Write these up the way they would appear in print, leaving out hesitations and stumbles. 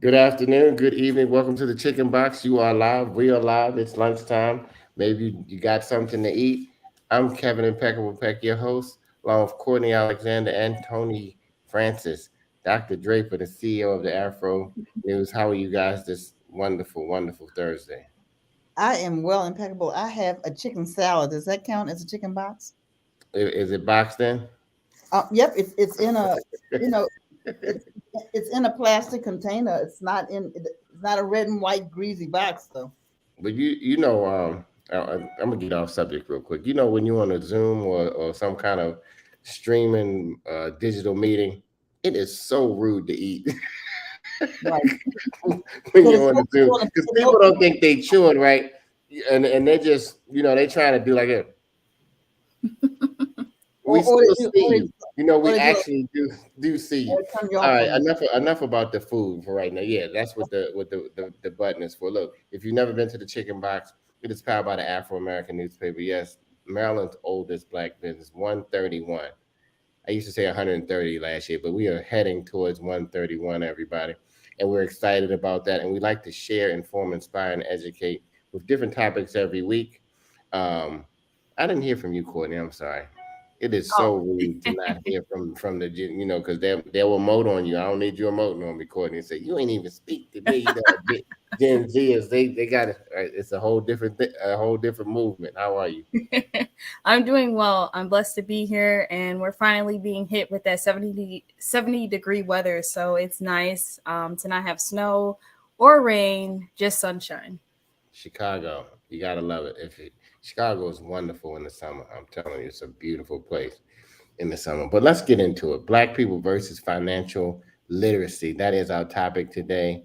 Good afternoon, good evening. Welcome to the Chicken Box. You are live. We are live. It's lunchtime. Maybe you got something to eat. I'm Kevin Impeccable Peck, your host, along with Courtney Alexander and Tony Francis, Dr. Draper, the CEO of the Afro News. How are you guys this wonderful, wonderful Thursday? I am well impeccable. I have a chicken salad. Does that count as a chicken box? Is it boxed in? Yep, it's in a you know it's it's in a plastic container. It's not a red and white greasy box though. But I'm gonna get off subject real quick. You know, when you're on a Zoom or some kind of streaming digital meeting, it is so rude to eat Right. when So the you're on the folks Zoom want to because put it people open. don't think they chewing right, and they just they trying to do like it. We Or they still do see you. or We they do actually do see you. or they turn you All off right, on you. enough about the food for right now. Yeah, that's what the button is for. Look, if you've never been to the Chicken Box, it is powered by the Afro American newspaper. Yes, Maryland's oldest black business, 131. I used to say 130 last year, but we are heading towards 131, everybody. And we're excited about that. And we like to share, inform, inspire, and educate with different topics every week. Um, I didn't hear from you, Courtney. I'm sorry. It is Oh, so rude to not hear from the because they will emote on you. I don't need you emoting on me, Courtney, and say you ain't even speak to me. Gen Zers, they got it. It's a whole a whole different movement. How are you? I'm doing well. I'm blessed to be here, and we're finally being hit with that 70-degree weather. So it's nice to not have snow or rain, just sunshine. Chicago, you gotta love it. Chicago is wonderful in the summer. I'm telling you, it's a beautiful place in the summer. But let's get into it. Black people versus financial literacy. That is our topic today.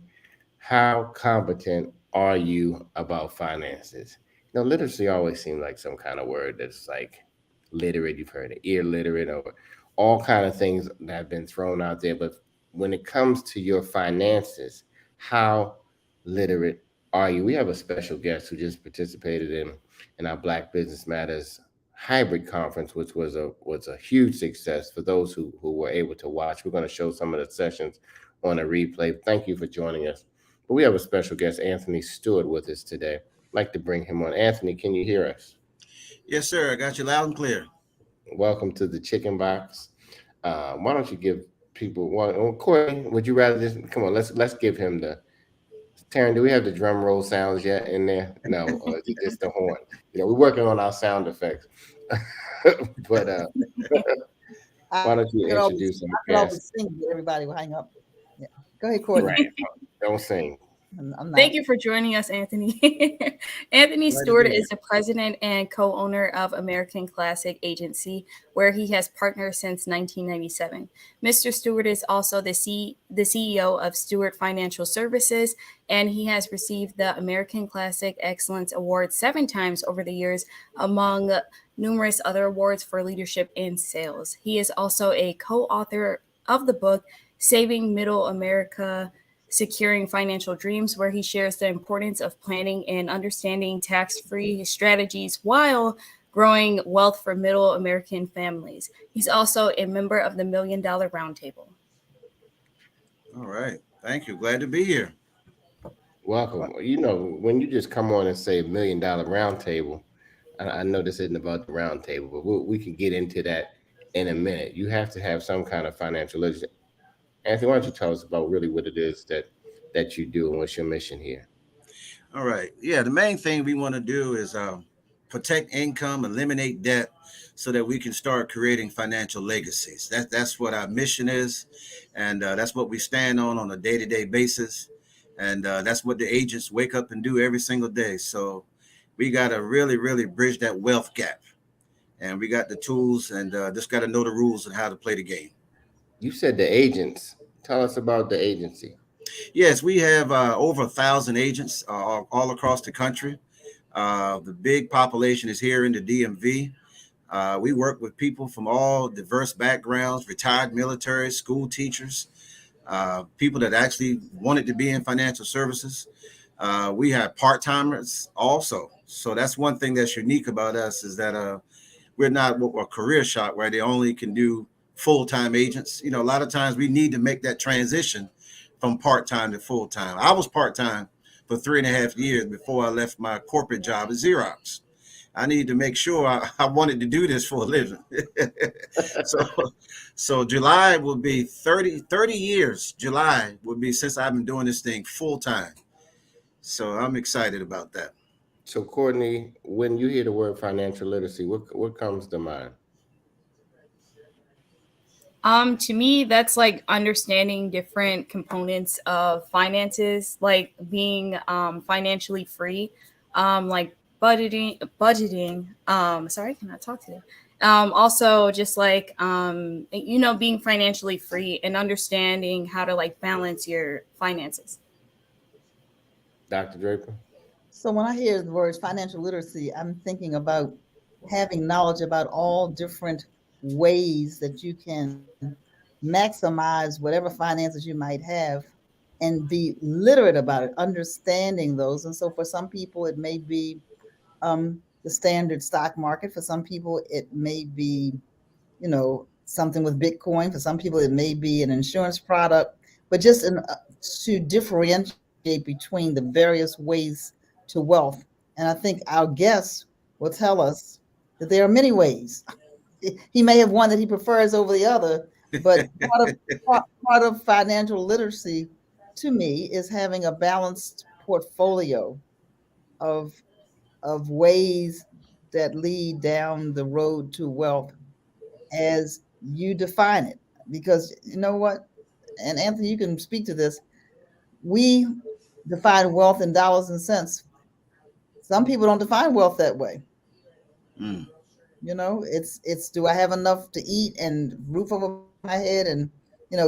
How competent are you about finances? Literacy always seems like some kind of word that's like literate. You've heard it, ear literate, or all kind of things that have been thrown out there. But when it comes to your finances, how literate are you? We have a special guest who just participated in our Black Business Matters hybrid conference, which was a huge success for those who were able to watch. We're going to show some of the sessions on a replay. Thank you for joining us. But we have a special guest, Anthony Stewart, with us today. I'd like to bring him on. Anthony, can you hear us? Yes, sir. I got you loud and clear. Welcome to the Chicken Box. Why don't you give people one? Well, Courtney, would you rather just come on? Let's give him the. Taryn, do we have the drum roll sounds yet in there? No, or is it just the horn? We're working on our sound effects. but I why don't you could always introduce our I could guest? always sing, but everybody will hang up. Yeah. Go ahead, Courtney. Right. Don't sing. I'm not. Thank you for joining us, Anthony. Anthony Glad to Stewart be here. is the president and co owner of American Classic Agency, where he has partnered since 1997. Mr. Stewart is also the CEO of Stewart Financial Services, and he has received the American Classic Excellence Award 7 times over the years, among numerous other awards for leadership in sales. He is also a co author of the book Saving Middle America Securing Financial Dreams, where he shares the importance of planning and understanding tax free strategies while growing wealth for middle American families. He's also a member of the $1 Million Roundtable. All right. Thank you. Glad to be here. Welcome. When you just come on and say $1 Million Round Table, I know this isn't about the round table, but we can get into that in a minute. You have to have some kind of financial literacy. Anthony, why don't you tell us about really what it is that you do and what's your mission here? All right. Yeah. The main thing we want to do is protect income, eliminate debt, so that we can start creating financial legacies. That's what our mission is, and that's what we stand on a day-to-day basis, and that's what the agents wake up and do every single day. So we got to really, really bridge that wealth gap, and we got the tools, and just got to know the rules and how to play the game. You said the agents. Tell us about the agency. Yes, we have over 1,000 agents all across the country. The big population is here in the DMV. We work with people from all diverse backgrounds, retired military, school teachers, people that actually wanted to be in financial services. We have part timers also. So that's one thing that's unique about us is that we're not a career shop where they only can do full time agents. A lot of times we need to make that transition from part-time to full-time. I was part-time for 3.5 years before I left my corporate job at Xerox. I needed to make sure I wanted to do this for a living. so July will be 30 years. July will be since I've been doing this thing full time. So I'm excited about that. So, Courtney, when you hear the word financial literacy, what comes to mind? To me, that's like understanding different components of finances, like being financially free, like budgeting. Sorry, I cannot talk today. Also, just like being financially free and understanding how to like balance your finances. Dr. Draper? So when I hear the words financial literacy, I'm thinking about having knowledge about all different ways that you can maximize whatever finances you might have and be literate about it, understanding those. And so for some people, it may be the standard stock market. For some people, it may be, something with Bitcoin. For some people, it may be an insurance product, but just to differentiate between the various ways to wealth. And I think our guest will tell us that there are many ways. He may have one that he prefers over the other, but part of financial literacy to me is having a balanced portfolio of ways that lead down the road to wealth as you define it. Because you know what, and Anthony, you can speak to this, we define wealth in dollars and cents. Some people don't define wealth that way. Mm. It's do I have enough to eat and roof over my head and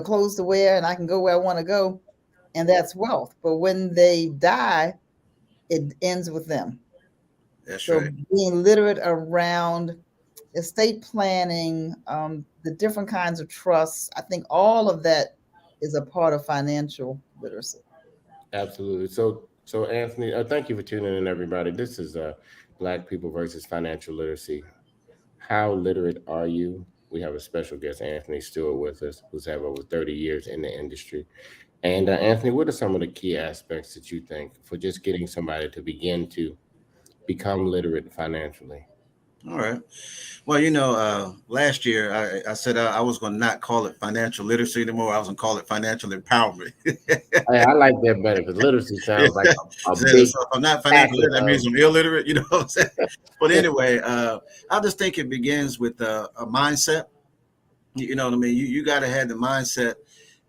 clothes to wear and I can go where I want to go, and that's wealth. But when they die, it ends with them. That's So right. being literate around estate planning, the different kinds of trusts, I think all of that is a part of financial literacy. Absolutely. So Anthony, thank you for tuning in, everybody. This is Black People versus Financial Literacy. How literate are you? We have a special guest, Anthony Stewart, with us, who's had over 30 years in the industry. And Anthony, what are some of the key aspects that you think for just getting somebody to begin to become literate financially? All right. Well, last year I said I was going to not call it financial literacy anymore. I was going to call it financial empowerment. Hey, I like that better because literacy sounds like a So big if I'm not financial literate, that means packet I'm illiterate. You know what I'm saying? But anyway, I just think it begins with a mindset. You know what I mean? You got to have the mindset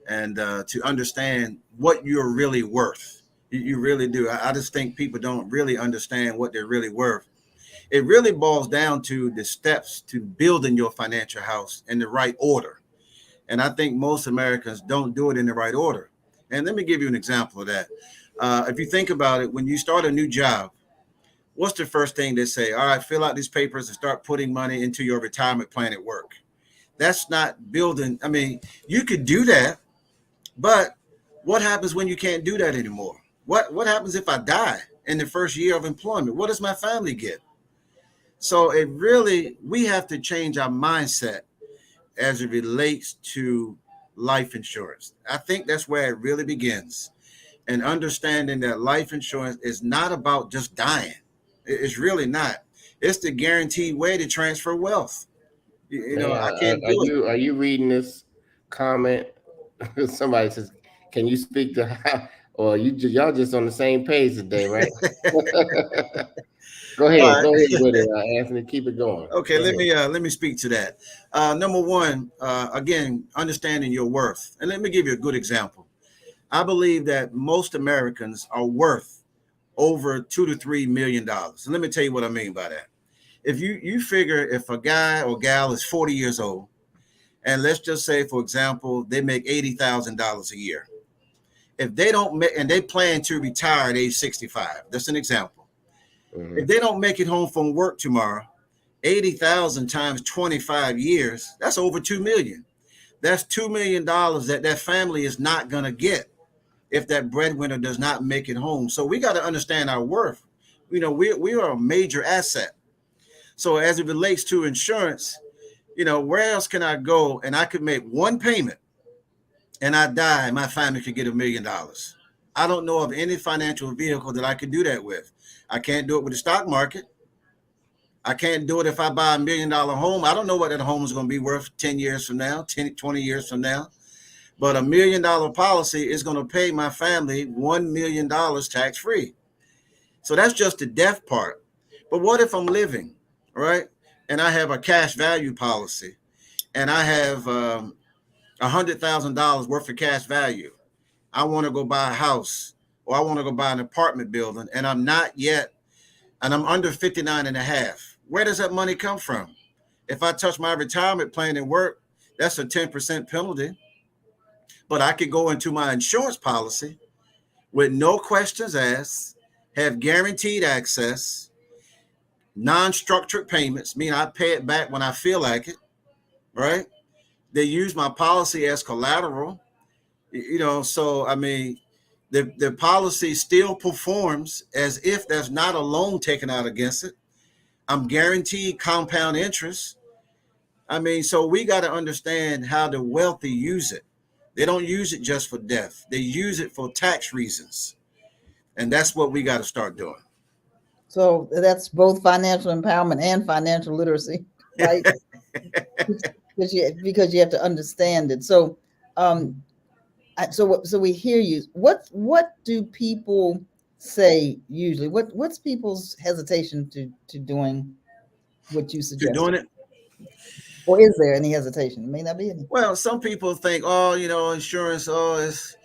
and to understand what you're really worth. You really do. I just think people don't really understand what they're really worth. It really boils down to the steps to building your financial house in the right order. And I think most Americans don't do it in the right order. And let me give you an example of that. If you think about it, when you start a new job, what's the first thing they say? All right, fill out these papers and start putting money into your retirement plan at work. That's not building. I mean, you could do that, but what happens when you can't do that anymore? What happens if I die in the first year of employment? What does my family get? So we have to change our mindset as it relates to life insurance. I think that's where it really begins. And understanding that life insurance is not about just dying. It's really not. It's the guaranteed way to transfer wealth. I can't do it. Are you reading this comment? Somebody says, "Can you speak to how?" Or y'all just on the same page today, right? Go ahead with it, Anthony. Keep it going. Okay, let me speak to that. Number one, again, understanding your worth, and let me give you a good example. I believe that most Americans are worth over $2 to $3 million, and let me tell you what I mean by that. If you figure if a guy or gal is 40 years old, and let's just say, for example, they make $80,000 a year. If they don't make, and they plan to retire at age 65, that's an example. Mm-hmm. If they don't make it home from work tomorrow, 80,000 times 25 years, that's over 2 million. That's $2 million that family is not going to get if that breadwinner does not make it home. So we got to understand our worth. We are a major asset. So as it relates to insurance, where else can I go and I could make one payment and I die, my family could get $1 million. I don't know of any financial vehicle that I could do that with. I can't do it with the stock market. I can't do it if I buy $1 million home. I don't know what that home is going to be worth 10 years from now, 10, 20 years from now. But $1 million policy is going to pay my family $1 million tax free. So that's just the death part. But what if I'm living, right? And I have a cash value policy and I have $100,000 worth of cash value. I want to go buy a house or I want to go buy an apartment building and I'm not yet, and I'm under 59 and a half. Where does that money come from? If I touch my retirement plan and work, that's a 10% penalty. But I could go into my insurance policy with no questions asked, have guaranteed access, non-structured payments, meaning I pay it back when I feel like it, right? They use my policy as collateral, so I mean, the policy still performs as if there's not a loan taken out against it. I'm guaranteed compound interest. I mean, so we got to understand how the wealthy use it. They don't use it just for death. They use it for tax reasons. And that's what we got to start doing. So that's both financial empowerment and financial literacy, right? because you have to understand it. So, so we hear you. What do people say usually? What's people's hesitation to doing what you suggest? To doing it? Or is there any hesitation? It may not be any. Well, some people think, insurance, it's,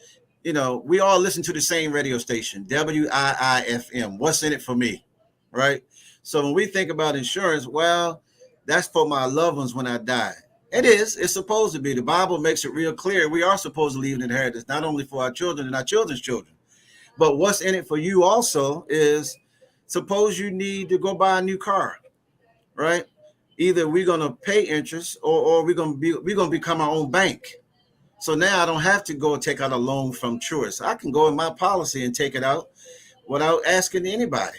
we all listen to the same radio station, WIIFM. What's in it for me, right? So when we think about insurance, well, that's for my loved ones when I die. It is. It's supposed to be. The Bible makes it real clear. We are supposed to leave an inheritance, not only for our children and our children's children. But what's in it for you also is, suppose you need to go buy a new car, right? Either we're going to pay interest or we're going to become our own bank. So now I don't have to go and take out a loan from Truist. I can go in my policy and take it out without asking anybody.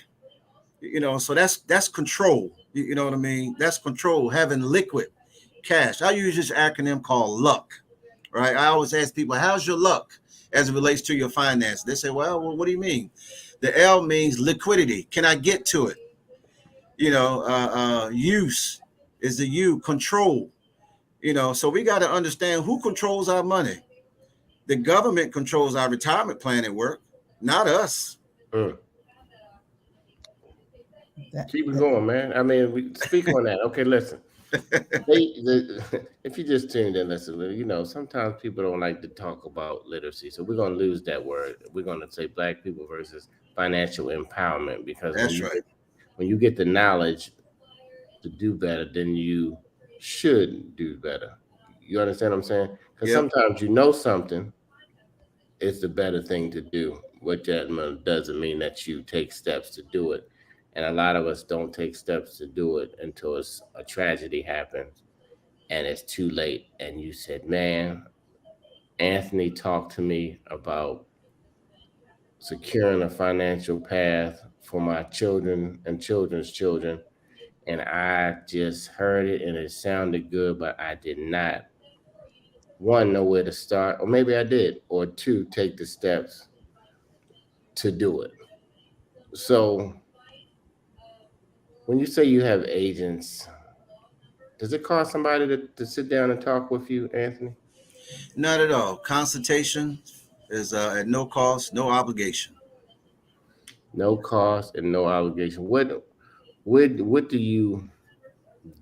So that's control. You know what I mean? That's control, having liquid cash. I use this acronym called luck, right? I always ask people, how's your luck as it relates to your finance? They say, well, what do you mean? The L means liquidity. Can I get to it? Use is the U, control. So we got to understand who controls our money. The government controls our retirement plan at work, not us. Keep it going, man. I mean, we speak on that. Okay, listen. If you just tuned in, listen, sometimes people don't like to talk about literacy. So we're going to lose that word. We're going to say Black people versus financial empowerment, because that's right. When you get the knowledge to do better, then you should do better. You understand what I'm saying? Because sometimes something is the better thing to do. What that doesn't mean that you take steps to do it. And a lot of us don't take steps to do it until a tragedy happens and it's too late. And you said, man, Anthony talked to me about securing a financial path for my children and children's children. And I just heard it and it sounded good, but I did not, one, know where to start, or maybe I did, or two, take the steps to do it. So when you say you have agents, does it cost somebody to sit down and talk with you, Anthony? Not at all. Consultation is at no cost, no obligation. No cost and no obligation. What do you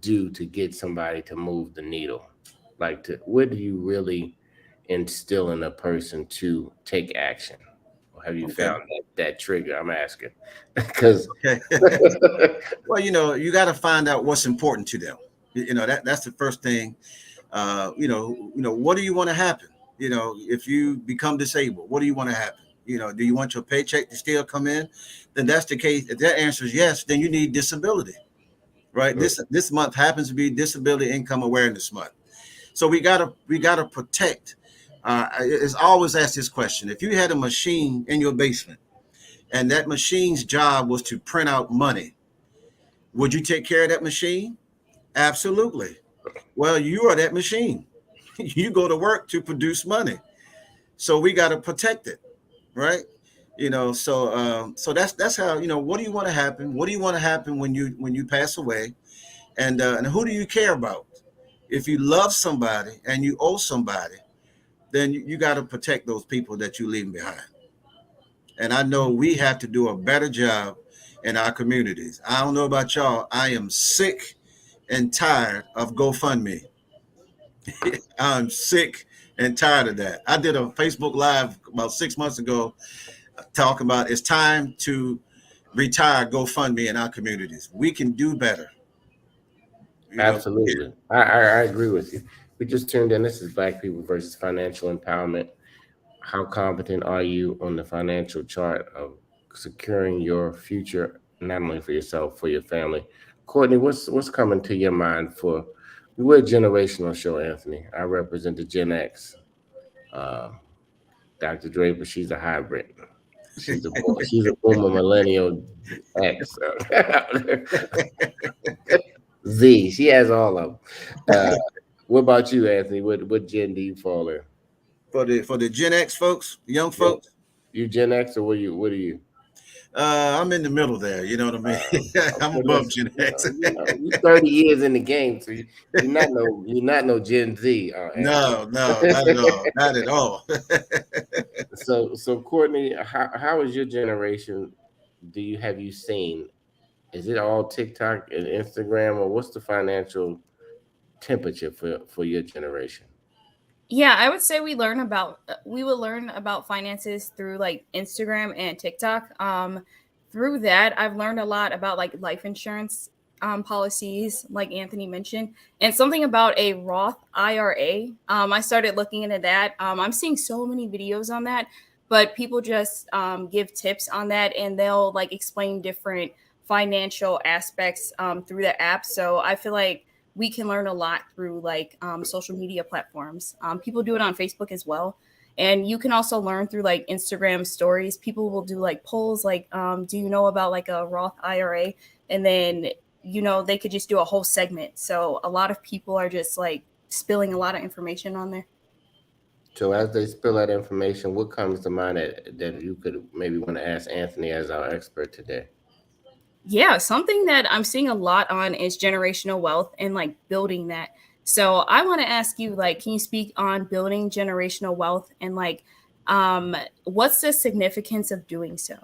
do to get somebody to move the needle? What do you really instill in a person to take action? Or have you found that trigger? I'm asking because well, you got to find out what's important to them. That's the first thing. What do you want to happen? If you become disabled, what do you want to happen? Do you want your paycheck to still come in? Then that's the case. If that answer is yes, then you need disability, right? This month happens to be Disability Income Awareness Month. So we gotta protect. It's always asked this question: if you had a machine in your basement, and that machine's job was to print out money, would you take care of that machine? Absolutely. Well, you are that machine. You go to work to produce money. So we got to protect it, right? So that's how, what do you want to happen? What do you want to happen when you pass away? And who do you care about? If you love somebody and you owe somebody, then you got to protect those people that you're leaving behind. And I know we have to do a better job in our communities. I don't know about y'all. I am sick and tired of GoFundMe. I'm sick and tired of that. I did a Facebook Live about 6 months ago talking about it's time to retire GoFundMe in our communities. We can do better. Absolutely. I agree with you. We just tuned in. This is Black People versus Financial Empowerment. How competent are you on the financial chart of securing your future, not only for yourself, for your family? Courtney, what's coming to your mind for, we're a generational show, Anthony. I represent the Gen X. Dr. Draper, she's a hybrid. She's a boomer millennial X. Z. She has all of them. What about you, Anthony? What gen do you fall in? For the Gen X folks, young folks. You Gen X or what are you? I'm in the middle there. You know what I mean? I'm above Gen X. You're 30 years in the game, so you're not no Gen Z. No, not at all. Not at all. So Courtney, how is your generation? Have you seen? Is it all TikTok and Instagram, or what's the financial temperature for your generation? Yeah, I would say we will learn about finances through like Instagram and TikTok. Through that, I've learned a lot about like life insurance policies, like Anthony mentioned, and something about a Roth IRA. I started looking into that. I'm seeing so many videos on that, but people just give tips on that, and they'll like explain different financial aspects through the app. So I feel like we can learn a lot through like social media platforms. People do it on Facebook as well. And you can also learn through like Instagram stories. People will do like polls like, do you know about like a Roth IRA? And then, they could just do a whole segment. So a lot of people are just like spilling a lot of information on there. So as they spill that information, what comes to mind that you could maybe want to ask Anthony as our expert today? Yeah, something that I'm seeing a lot on is generational wealth and like building that. So I want to ask you, like, can you speak on building generational wealth and like, what's the significance of doing so?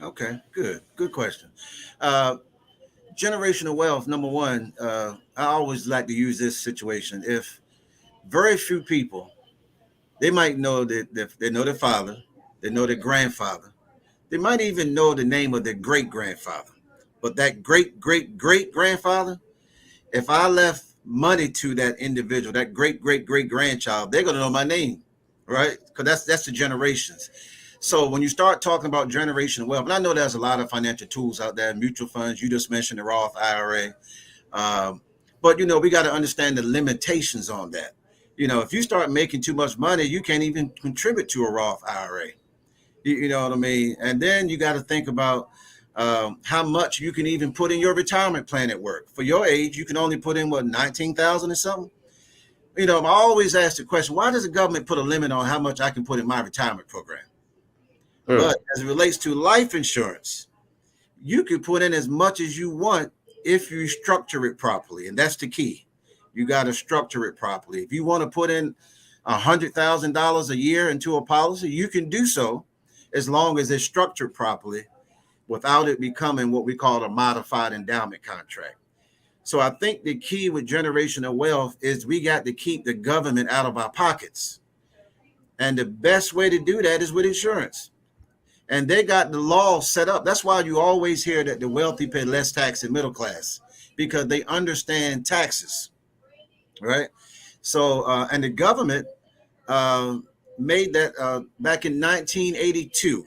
Okay, good question. Generational wealth, number one, I always like to use this situation. If very few people, they might know that they know their father, they know their grandfather, they might even know the name of their great grandfather. But that great grandfather, if I left money to that individual, that great grandchild, they're gonna know my name, right? Because that's the generations. So when you start talking about generational wealth, and I know there's a lot of financial tools out there, mutual funds. You just mentioned the Roth IRA, but we got to understand the limitations on that. If you start making too much money, you can't even contribute to a Roth IRA. You know what I mean? And then you got to think about how much you can even put in your retirement plan at work. For your age, you can only put in 19,000 or something. I always ask the question, why does the government put a limit on how much I can put in my retirement program? But as it relates to life insurance, you can put in as much as you want if you structure it properly. And that's the key. You got to structure it properly. If you want to put in $100,000 a year into a policy, you can do so as long as it's structured properly without it becoming what we call a modified endowment contract. So I think the key with generational wealth is we got to keep the government out of our pockets. And the best way to do that is with insurance. And they got the law set up. That's why you always hear that the wealthy pay less tax than middle class, because they understand taxes, right? So, and the government made that back in 1982,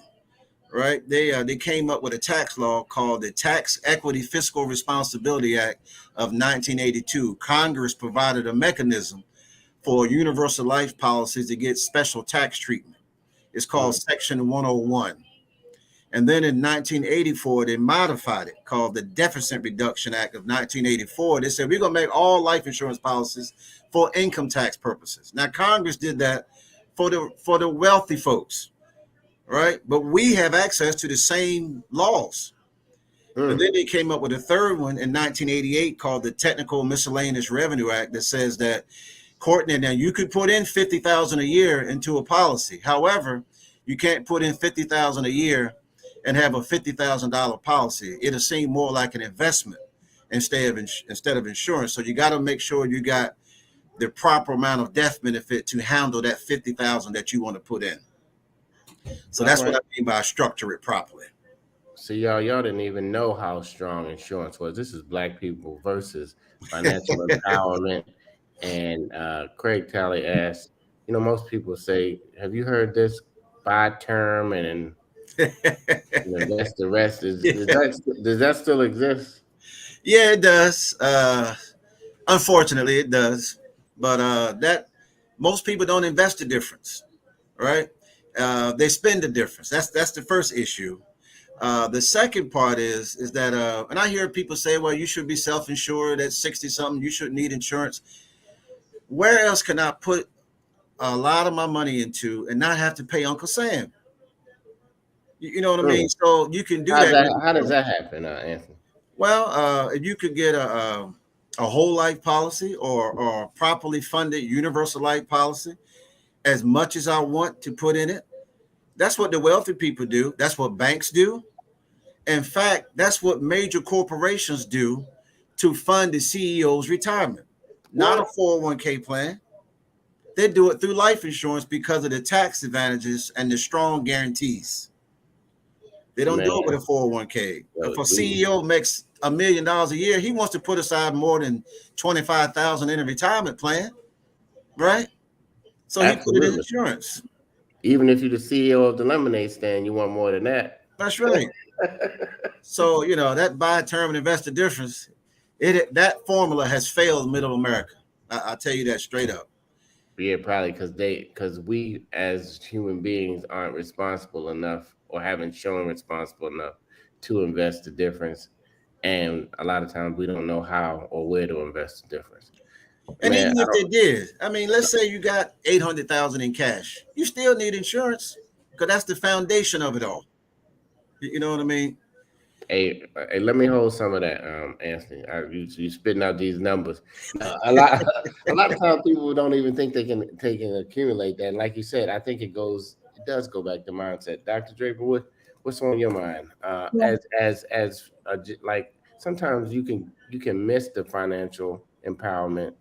right? They came up with a tax law called the Tax Equity Fiscal Responsibility Act of 1982. Congress provided a mechanism for universal life policies to get special tax treatment. It's called Section 101. And then in 1984, they modified it, called the Deficit Reduction Act of 1984. They said, we're going to make all life insurance policies for income tax purposes. Now, Congress did that for the wealthy folks, right? But we have access to the same laws. But then they came up with a third one in 1988 called the Technical Miscellaneous Revenue Act that says that, Courtney, now you could put in $50,000 a year into a policy. However, you can't put in $50,000 a year and have a $50,000 policy. It'll seem more like an investment instead of insurance. So you got to make sure you got the proper amount of death benefit to handle that $50,000 that you want to put in. So that's what I mean by structure it properly. So y'all didn't even know how strong insurance was. This is Black People versus Financial Empowerment. And Craig Talley asked, most people say, have you heard this? Buy term and invest the rest. Does that still exist? Yeah, it does. Unfortunately, it does. But that most people don't invest the difference, right? They spend the difference. That's the first issue. The second part is that, and I hear people say, well, you should be self-insured at 60 something. You shouldn't need insurance. Where else can I put a lot of my money into and not have to pay Uncle Sam? You know what I mean? So you can do that. How does that happen, Anthony? Well, if you could get a whole life policy or a properly funded universal life policy, as much as I want to put in it, that's what the wealthy people do. That's what banks do. In fact, that's what major corporations do to fund the CEO's retirement. Not a 401k plan. They do it through life insurance because of the tax advantages and the strong guarantees. They don't do it with a 401k. If a CEO makes $1 million a year, he wants to put aside more than $25,000 in a retirement plan, right? So he put it in insurance. Even if you're the CEO of the lemonade stand, you want more than that. That's right. So that buy term and invest the difference. That formula has failed middle America. I'll tell you that straight up. Yeah, probably because we as human beings aren't responsible enough or haven't shown responsible enough to invest the difference. And a lot of times we don't know how or where to invest the difference. And even if they did, I mean, let's say you got $800,000 in cash, you still need insurance because that's the foundation of it all. You know what I mean? Hey, let me hold some of that, Anthony. You spitting out these numbers. A lot of times people don't even think they can accumulate that. And like you said, I think it does go back to mindset. Dr. Draper, what's on your mind? Like sometimes you can miss the financial empowerment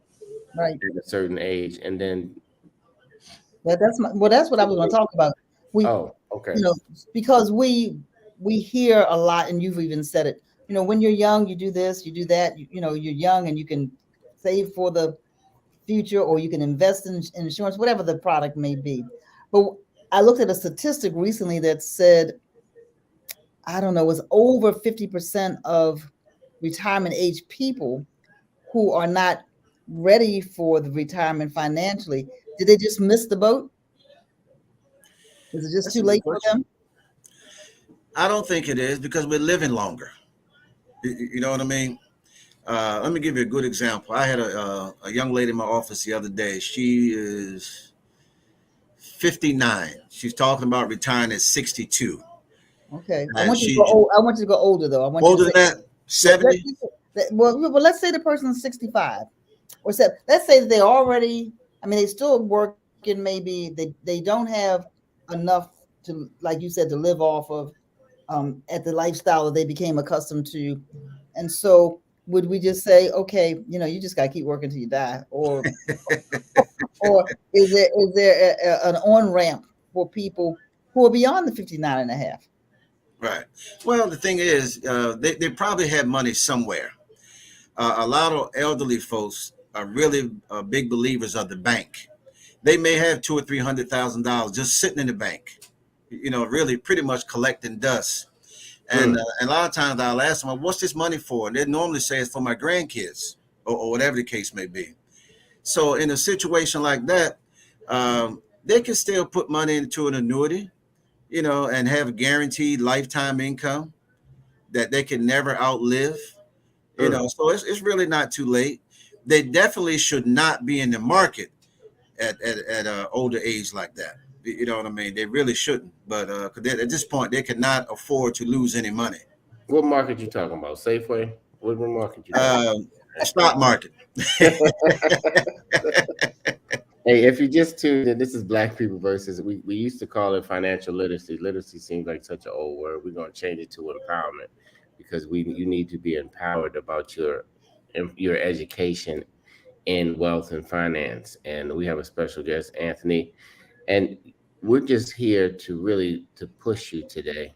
right at a certain age, and then that's what I was going to talk about. Okay. Because we hear a lot, and you've even said it. When you're young, you do this, you do that. You're young, and you can save for the future, or you can invest in insurance, whatever the product may be. But I looked at a statistic recently that said, I don't know, it was over 50% of retirement age people who are not ready for the retirement financially. Did they just miss the boat? Is it just too late for them? I don't think it is, because we're living longer. You know what I mean? Let me give you a good example. I had a young lady in my office the other day. She is 59. She's talking about retiring at 62. Okay. I want you to go older, though. Older than that? 70? Well, let's say the person's 65. Or let's say that they already, they still working, maybe they don't have enough to, like you said, to live off of at the lifestyle that they became accustomed to. And so would we just say, okay, you just got to keep working till you die? Or or is there an on-ramp for people who are beyond the 59 and a half? Right. Well, the thing is, they probably have money somewhere. A lot of elderly folks are really big believers of the bank. They may have $200,000 or $300,000 just sitting in the bank, really pretty much collecting dust. And a lot of times I'll ask them, well, what's this money for? And they normally say it's for my grandkids or whatever the case may be. So in a situation like that, they can still put money into an annuity, and have a guaranteed lifetime income that they can never outlive. So it's really not too late. They definitely should not be in the market at older age like that. You know what I mean? They really shouldn't. But at this point, they cannot afford to lose any money. What market you talking about? Safeway? What market you talking Stock market. Hey, if you just tuned in, this is Black People versus. We used to call it financial literacy. Literacy seems like such an old word. We're gonna change it to empowerment because you need to be empowered about your education in wealth and finance. And we have a special guest, Anthony, and we're just here to really to push you today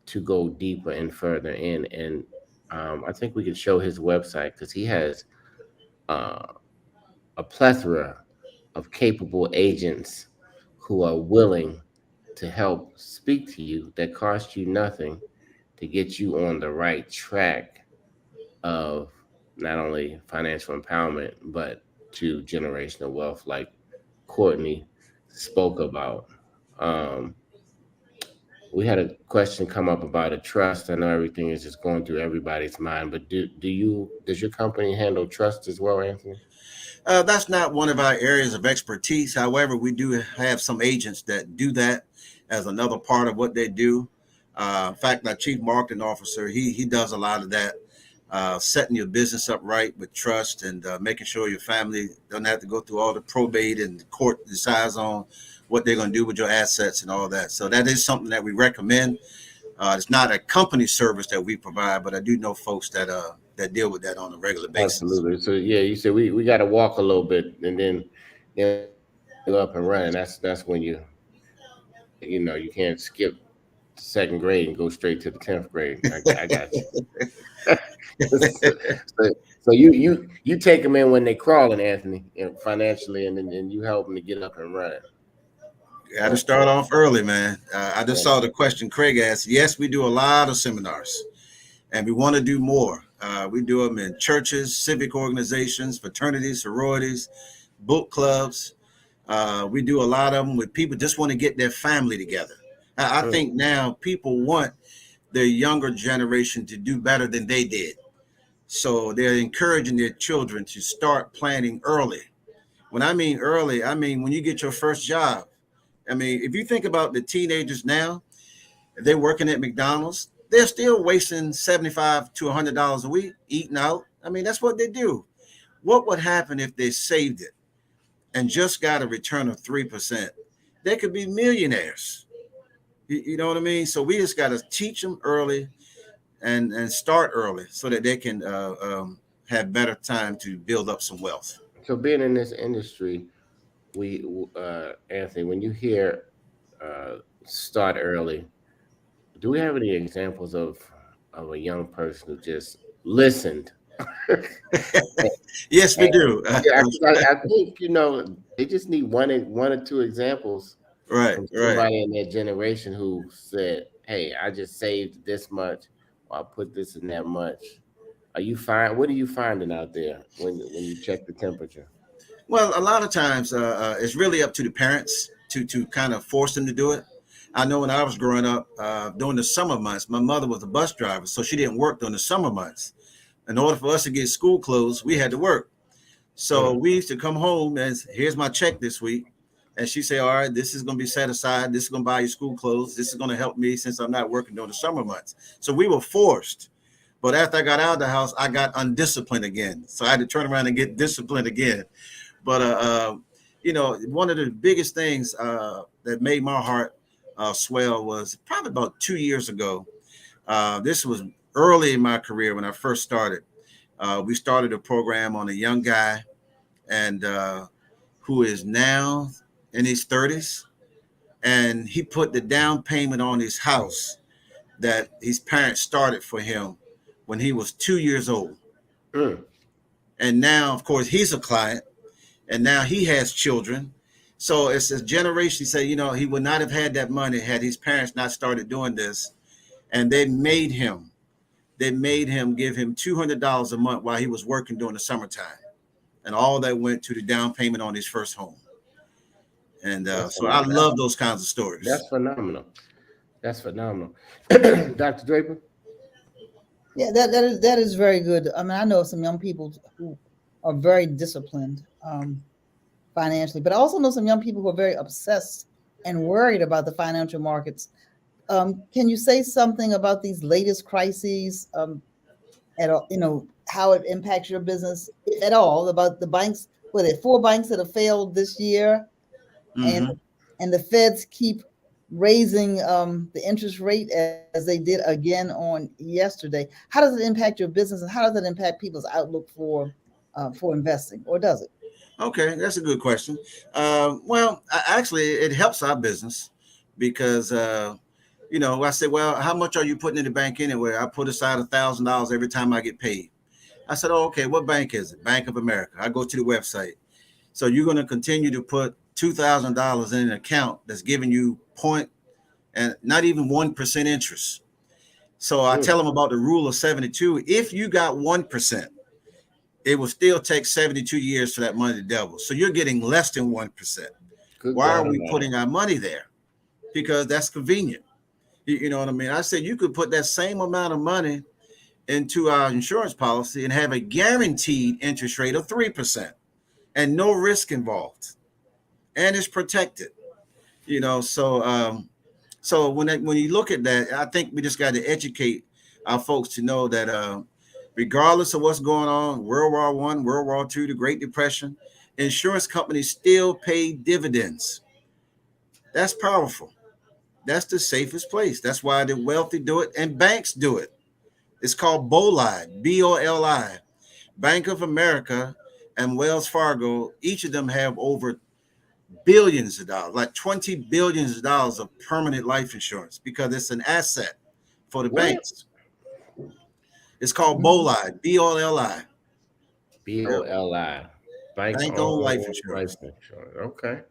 to go deeper and further in. And I think we can show his website because he has uh, a plethora of capable agents who are willing to help speak to you that cost you nothing to get you on the right track of not only financial empowerment but to generational wealth like Courtney spoke about. um, we had a question come up about a trust. I know everything is just going through everybody's mind, but does your company handle trust as well, Anthony? That's not one of our areas of expertise. However, we do have some agents that do that as another part of what they do. In fact, our chief marketing officer, he does a lot of that, setting your business up right with trust and making sure your family doesn't have to go through all the probate and the court decides on what they're going to do with your assets and all that. So that is something that we recommend. It's not a company service that we provide, but I do know folks that deal with that on a regular basis. Absolutely. So yeah, you said we got to walk a little bit and then you're up and running. That's when you can't skip second grade and go straight to the 10th grade. I got you. so you take them in when they crawling, Anthony, financially, and then you help them to get up and running. Got to start off early, man. I just saw the question Craig asked. Yes, we do a lot of seminars, and we want to do more. We do them in churches, civic organizations, fraternities, sororities, book clubs. We do a lot of them with people just want to get their family together. I think now people want their younger generation to do better than they did. So they're encouraging their children to start planning early. When I mean early, I mean when you get your first job. I mean, if you think about the teenagers now, they're working at McDonald's, they're still wasting $75 to $100 a week eating out. I mean, that's what they do. What would happen if they saved it and just got a return of 3%? They could be millionaires. You know what I mean? So we just got to teach them early and start early so that they can have better time to build up some wealth. So being in this industry, Anthony, when you hear start early, do we have any examples of a young person who just listened? Yes, we do. Yeah, I think they just need one or two examples Right. somebody in their generation who said, "Hey, I just saved this much, or I put this in that much." Are you fine? What are you finding out there when you check the temperature? Well, a lot of times it's really up to the parents to kind of force them to do it. I know when I was growing up during the summer months, my mother was a bus driver, so she didn't work during the summer months. In order for us to get school clothes, we had to work. So we used to come home and here's my check this week. And she say, all right, this is going to be set aside. This is going to buy you school clothes. This is going to help me since I'm not working during the summer months. So we were forced. But after I got out of the house, I got undisciplined again. So I had to turn around and get disciplined again. But, one of the biggest things that made my heart swell was probably about 2 years ago. This was early in my career when I first started. We started a program on a young guy and who is now in his 30s. And he put the down payment on his house that his parents started for him when he was 2 years old. And now, of course, he's a client and now he has children. So it's a generation say, he would not have had that money had his parents not started doing this. And they made him give him $200 a month while he was working during the summertime. And all that went to the down payment on his first home. And so I love those kinds of stories. That's phenomenal. Dr. Draper? Yeah, that is very good. I mean, I know some young people who are very disciplined financially, but I also know some young people who are very obsessed and worried about the financial markets. Can you say something about these latest crises, at all, how it impacts your business, if at all, about the banks? Were there 4 banks that have failed this year, and Mhm. the Feds keep raising the interest rate as they did again on yesterday? How does it impact your business, and how does it impact people's outlook for investing, or does it? Okay, that's a good question. Well, actually, it helps our business because I said, well, how much are you putting in the bank anyway? I put aside $1,000 every time I get paid. I said, oh, okay, what bank is it? Bank of America. I go to the website. So you're going to continue to put $2,000 in an account that's giving you point and not even 1% interest. So I tell them about the rule of 72. If you got 1%, it will still take 72 years for that money to double. So you're getting less than 1%. Good Why are God we Almighty. putting our money there? Because that's convenient. You know what I mean? I said you could put that same amount of money into our insurance policy and have a guaranteed interest rate of 3% and no risk involved, and it's protected. So when you look at that, I think we just got to educate our folks to know that regardless of what's going on, World War I, World War II, the Great Depression, insurance companies still pay dividends. That's powerful. That's the safest place. That's why the wealthy do it and banks do it. It's called BOLI, BOLI. Bank of America and Wells Fargo, each of them have over billions of dollars, like 20 billions of dollars of permanent life insurance because it's an asset for the What? banks. It's called Mhm. BOLI, BOLI. Yep. BOLI, bank Bank owned life owned life insurance. insurance. Okay.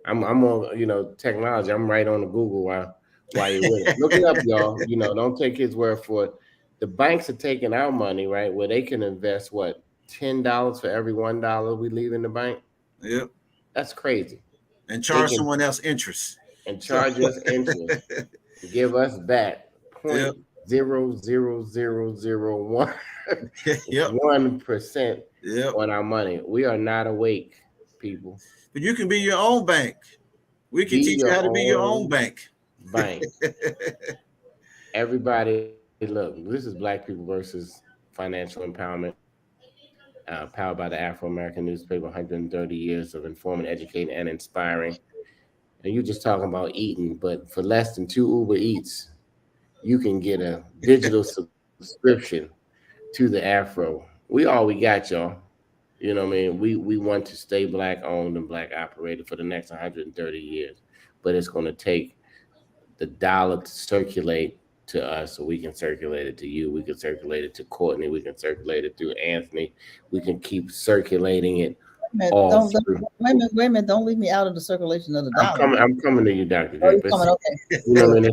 I'm on, technology. I'm right on the Google while you're with it. Look it up, y'all. Don't take his word for it. The banks are taking our money, right? Where they can invest what, $10 for every $1 we leave in the bank. Yep. That's crazy. And They charge can someone else interest. and So charge us interest and give us back yep. point 0.00001 Yep. 1% Yep. on our money. We are not awake, people. But you can be your own bank. We can Be teach you your how to be your own own bank. bank. Everybody, look, this is Black People versus Financial Empowerment, powered by the Afro American newspaper, 130 years of informing, educating, and inspiring. And you're just talking about eating, but for less than 2 Uber Eats, you can get a digital subscription to the Afro. We got, y'all. You know what I mean? We want to stay Black owned and Black operated for the next 130 years, but it's going to take the dollar to circulate to us, so we can circulate it to you. We can circulate it to Courtney. We can circulate it through Anthony. We can keep circulating it all through. Wait a minute, don't leave me out of the circulation of the I'm dollar. coming. I'm coming to you, Dr. Oh, Draper. you're coming, okay. You know what I mean?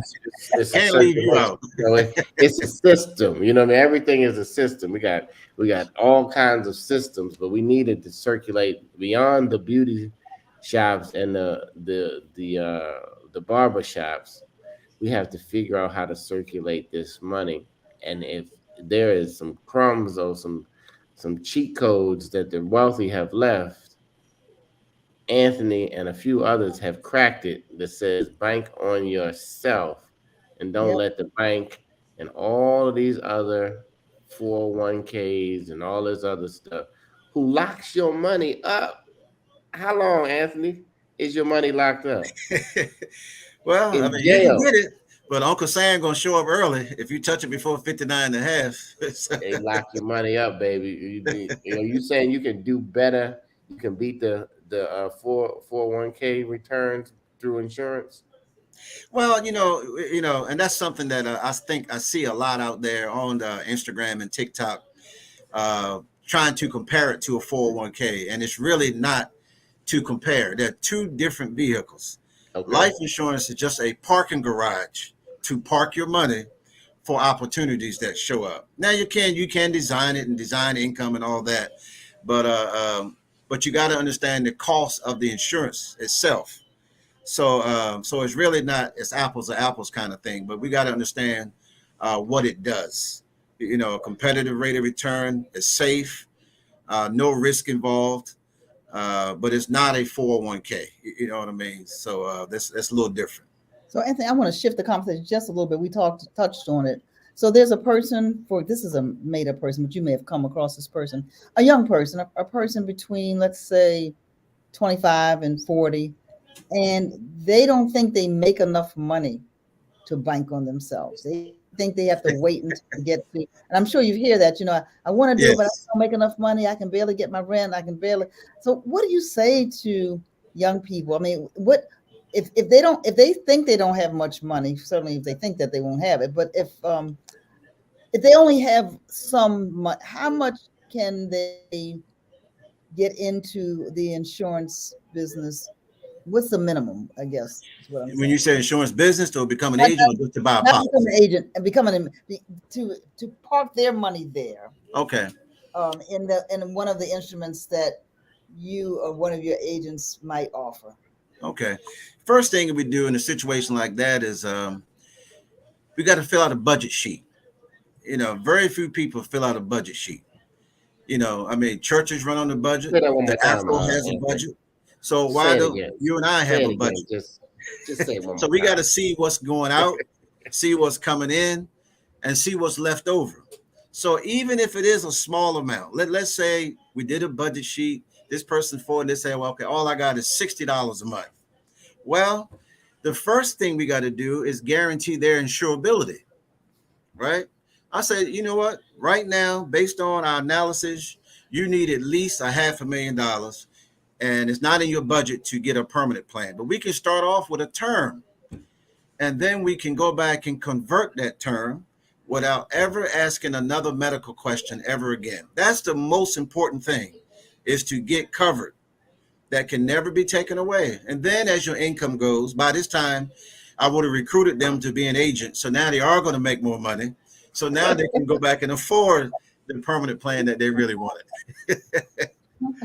It's a Can't leave you circulation. out. It's a system. You know what I mean? Everything is a system. We got all kinds of systems, but we needed to circulate beyond the beauty shops and the barber shops. We have to figure out how to circulate this money. And if there is some crumbs or some cheat codes that the wealthy have left, Anthony and a few others have cracked it that says bank on yourself and don't Yep. let the bank and all of these other 401ks and all this other stuff who locks your money up. How long, Anthony, is your money locked up? Well, I In mean, you can jail. get it, but Uncle Sam gonna show up early if you touch it before 59 and a half. They lock your money up, baby. You saying you can do better? You can beat the 401k returns through insurance. Well, and that's something that I think I see a lot out there on Instagram and TikTok, trying to compare it to a 401k, and it's really not to compare. They're two different vehicles. Okay. Life insurance is just a parking garage to park your money for opportunities that show up. Now you can design it and design income and all that, but you got to understand the cost of the insurance itself. So it's really not, it's apples to apples kind of thing, but we got to understand what it does. A competitive rate of return is safe, no risk involved. but it's not a 401k. You know what I mean? So that's a little different. So Anthony, I want to shift the conversation just a little bit. We touched on it. So there's a person this is a made up person, but you may have come across this person, a young person, a person between, let's say, 25 and 40, and they don't think they make enough money to bank on themselves. They think they have to wait until they get to, and I'm sure you hear that, I want to do it, but I don't make enough money. I can barely get my rent. I can barely. So what do you say to young people? I mean, what if they think they don't have much money, certainly if they think that they won't have it, but if they only have some, how much can they get into the insurance business? What's the minimum, I guess, is what I'm saying. When you say insurance business, to become an agent or just to buy a policy? Become an agent and to park their money there. Okay. In one of the instruments that you or one of your agents might offer. Okay. First thing we do in a situation like that is we got to fill out a budget sheet. Very few people fill out a budget sheet. I mean, churches run on the budget. The Afro has a budget. So why don't you and I have a budget? Just say it one more So we time. got to see what's going out, see what's coming in, and see what's left over. So even if it is a small amount, let's say we did a budget sheet, this person forward, they say, well, okay, all I got is $60 a month. Well, the first thing we got to do is guarantee their insurability, right? I say, you know what? Right now, based on our analysis, you need at least $500,000, and it's not in your budget to get a permanent plan. But we can start off with a term, and then we can go back and convert that term without ever asking another medical question ever again. That's the most important thing, is to get covered. That can never be taken away. And then as your income goes, by this time, I would have recruited them to be an agent. So now they are going to make more money. So now they can go back and afford the permanent plan that they really wanted.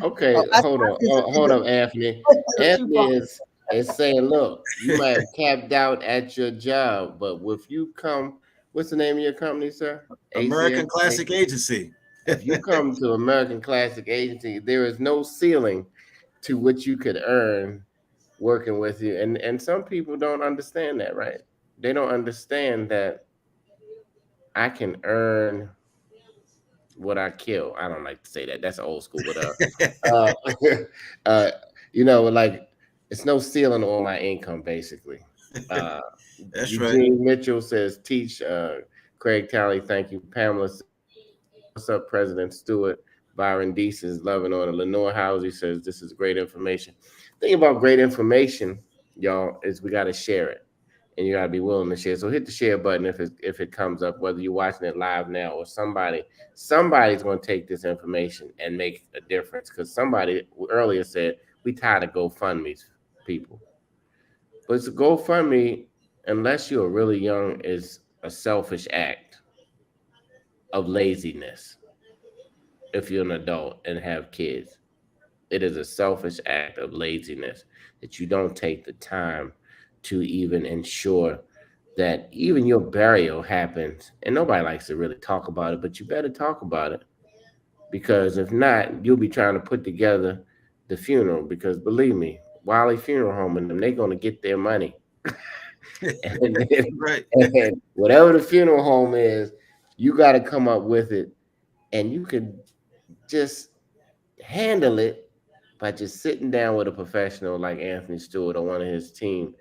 Okay, hold on, Anthony. Anthony is saying, look, you might have capped out at your job, but if you come, what's the name of your company, sir? American Classic Agency. If you come to American Classic Agency, there is no ceiling to what you could earn working with you. And some people don't understand that, right? They don't understand that I can earn what I kill. I don't like to say that. That's old school, but like it's no ceiling on my income, basically. That's Eugene right. Mitchell says, teach. Craig Talley, thank you. Pamela, what's up, President Stewart? Byron D says, loving on it. Lenore Housey says, this is great information. The thing about great information, y'all, is we got to share it. And you got to be willing to share. So hit the share button if it comes up, whether you're watching it live now or somebody's going to take this information and make a difference. Because somebody earlier said, we tired of GoFundMe's, people. But it's a GoFundMe, unless you're really young, is a selfish act of laziness. If you're an adult and have kids, it is a selfish act of laziness that you don't take the time to even ensure that even your burial happens. And nobody likes to really talk about it, but you better talk about it, because if not, you'll be trying to put together the funeral. Because believe me, Wiley Funeral Home and them, they're going to get their money. Right. And whatever the funeral home is, you got to come up with it, and you can just handle it by just sitting down with a professional like Anthony Stewart or one of his team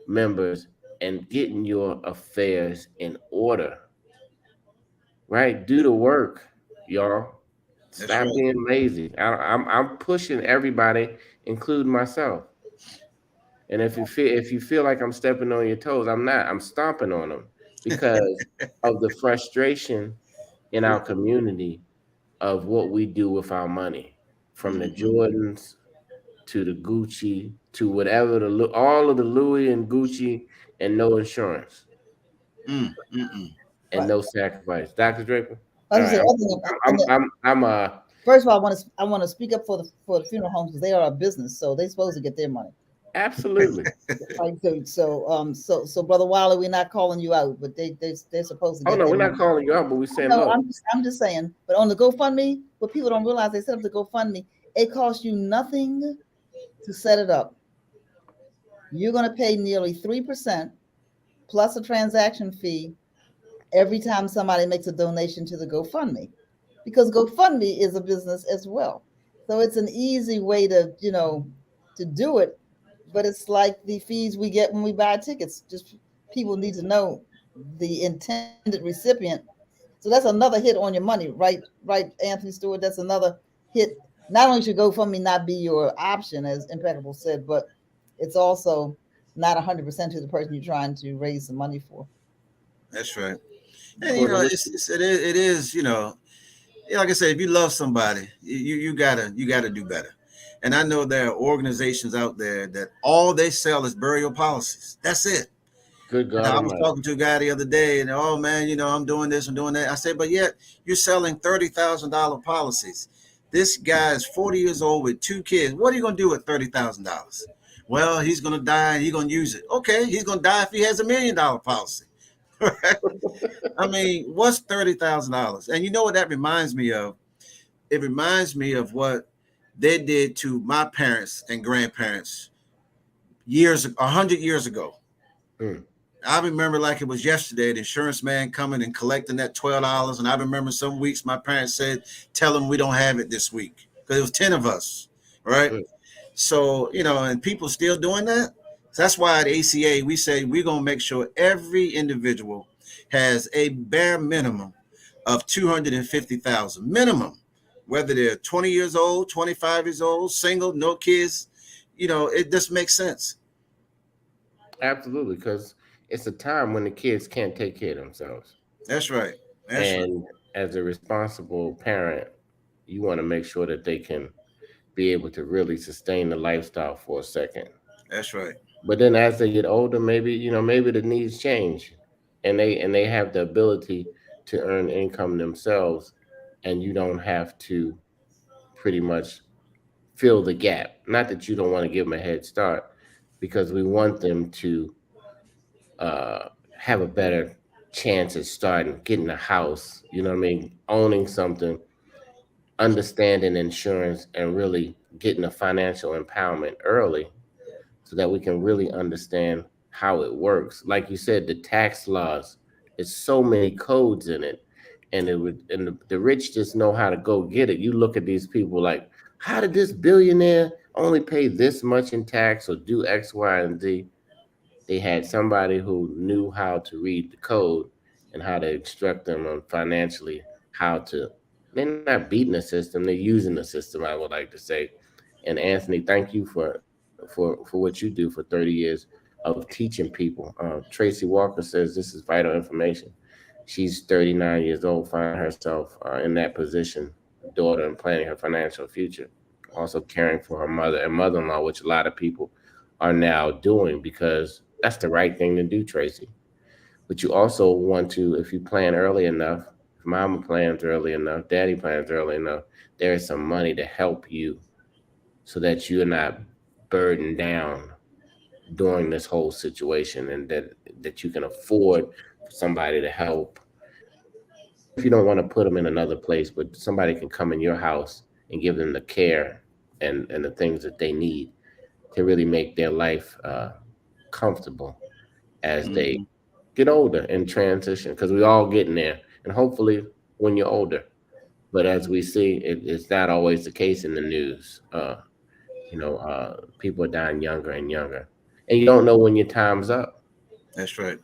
members and getting your affairs in order. Right? Do the work, y'all. Stop being lazy. I'm pushing everybody, including myself. And if you feel like I'm stepping on your toes, I'm not. I'm stomping on them because of the frustration in our community of what we do with our money, from the Jordans to the Gucci to whatever, all of the Louis and Gucci, and no insurance and no sacrifice. Dr. Draper. First of all, I want to speak up for the funeral homes, because they are a business, so they're supposed to get their money. Absolutely. So Brother Wiley, we're not calling you out, but they're supposed to. Oh no, we're not calling you out, but we saying, no, I'm just saying. But on the GoFundMe, what people don't realize, they set up the GoFundMe, It costs you nothing to set it up. You're going to pay nearly 3% plus a transaction fee every time somebody makes a donation to the GoFundMe, because GoFundMe is a business as well. So it's an easy way to, to do it, but it's like the fees we get when we buy tickets. Just people need to know the intended recipient. So that's another hit on your money, right? Right, Anthony Stewart. That's another hit. Not only should GoFundMe not be your option, as Mpeckable said, but it's also not 100% to the person you're trying to raise the money for. That's right. And Courtney, it is, like I said, if you love somebody, you gotta do better. And I know there are organizations out there that all they sell is burial policies. That's it. good And God I was Almighty. talking to a guy the other day, and oh man, I'm doing this, I'm doing that. I said, but yet you're selling $30,000 policies. This guy is 40 years old with 2 kids. What are you gonna do with $30,000? Well, he's gonna die and he's gonna use it. Okay, he's gonna die if he has $1 million policy. Right? I mean, what's $30,000? And you know what that reminds me of? It reminds me of what they did to my parents and grandparents 100 years ago. Mm. I remember like it was yesterday, the insurance man coming and collecting that $12. And I remember some weeks my parents said, tell them we don't have it this week, because it was 10 of us, right? Mm. So, and people still doing that. So that's why at ACA, we say we're going to make sure every individual has a bare minimum of 250,000 minimum, whether they're 20 years old, 25 years old, single, no kids. It just makes sense. Absolutely, because it's a time when the kids can't take care of themselves. That's right. That's right. And as a responsible parent, you want to make sure that they can be able to really sustain the lifestyle for a second. That's right. But then as they get older, maybe, maybe the needs change and they have the ability to earn income themselves, and you don't have to pretty much fill the gap. Not that you don't want to give them a head start, because we want them to have a better chance at starting getting a house, owning something, understanding insurance, and really getting a financial empowerment early, so that we can really understand how it works. Like you said, the tax laws, it's so many codes in it, and the rich just know how to go get it. You look at these people like, how did this billionaire only pay this much in tax or do X, Y, and Z? They had somebody who knew how to read the code and how to instruct them on financially how to. They're not beating the system; they're using the system. I would like to say. And Anthony, thank you for what you do for 30 years of teaching people. Tracy Walker says this is vital information. She's 39 years old, finding herself in that position, daughter, and planning her financial future. Also caring for her mother and mother-in-law, which a lot of people are now doing, because that's the right thing to do, Tracy. But you also want to, if you plan early enough, if mama plans early enough, daddy plans early enough, there is some money to help you so that you're not burdened down during this whole situation, and that you can afford somebody to help, even if you don't want to put them in another place, but somebody can come in your house and give them the care and the things that they need to really make their life comfortable as they Mm-hmm. get older and transition, because we all getting there, and hopefully when you're older. But as we see, it's not always the case in the news. People are dying younger and younger, and you don't know when your time's up. That's right.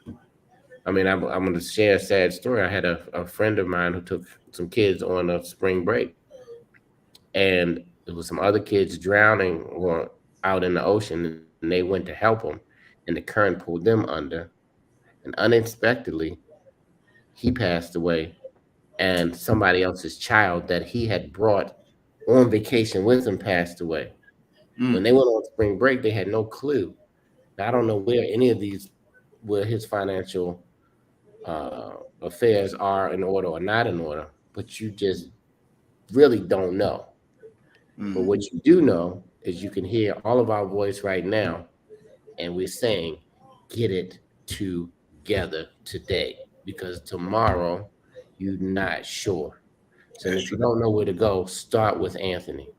I mean, I'm going to share a sad story. I had a friend of mine who took some kids on a spring break, and there was some other kids drowning or out in the ocean, and they went to help them, and the current pulled them under, and unexpectedly, he passed away, and somebody else's child that he had brought on vacation with him passed away. When Mm. they went on spring break, they had no clue. Now, I don't know where his financial affairs are in order or not in order, but you just really don't know. But Mm. what you do know is you can hear all of our voice right now, and we're saying, get it together today, because tomorrow you're not sure. So if That's you right. don't know where to go, start with Anthony.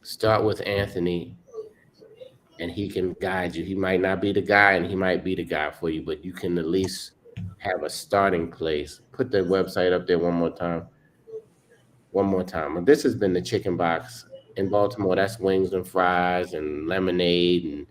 Start with Anthony, and he can guide you. He might not be the guy, and he might be the guy for you, but you can at least have a starting place. Put the website up there one more time. One more time. And this has been the Chicken Box in Baltimore. That's wings and fries and lemonade and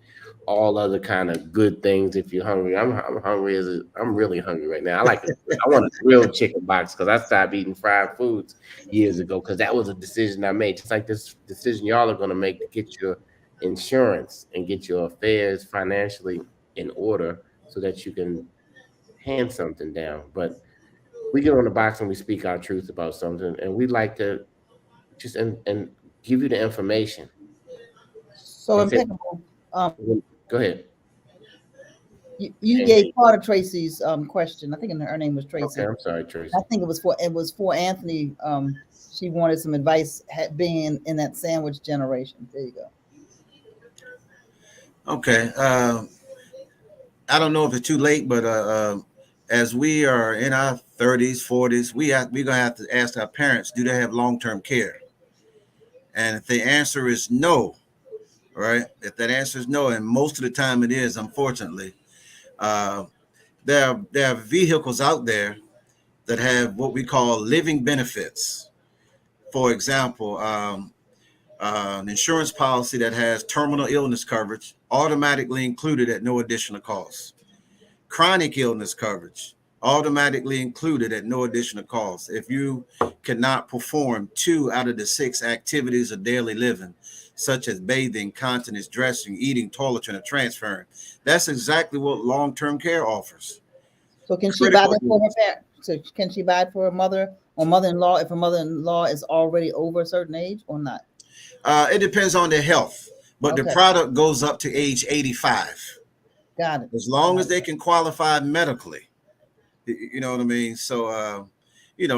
all other kind of good things. If you're hungry, I'm hungry I'm really hungry right now. I want a grilled chicken box because I stopped eating fried foods years ago because that was a decision I made. Just like this decision y'all are going to make to get your insurance and get your affairs financially in order so that you can hand something down. But we get on the box and we speak our truth about something, and we like to just and give you the information. So And say, Impeccable. go ahead. You gave part of Tracy's question. I think her name was Tracy. Okay, I'm sorry, Tracy. I think it was for Anthony. She wanted some advice being in that sandwich generation. There you go. Okay. I don't know if it's too late, but as we are in our 30s, 40s, we're gonna have to ask our parents, do they have long-term care? And if the answer is no, right? If that answer is no, and most of the time it is, unfortunately, uh, there are vehicles out there that have what we call living benefits. For example, an insurance policy that has terminal illness coverage automatically included at no additional cost. Chronic illness coverage automatically included at no additional cost. If you cannot perform 2 out of the 6 activities of daily living, such as bathing, continence, dressing, eating, toiletry, and transferring, that's exactly what long-term care offers. So can she buy that for her parent? So can she buy it for her mother or mother-in-law if her mother-in-law is already over a certain age or not? It depends on their health, but the product goes up to age 85. Got it. As long as they can qualify medically, you know what I mean? So,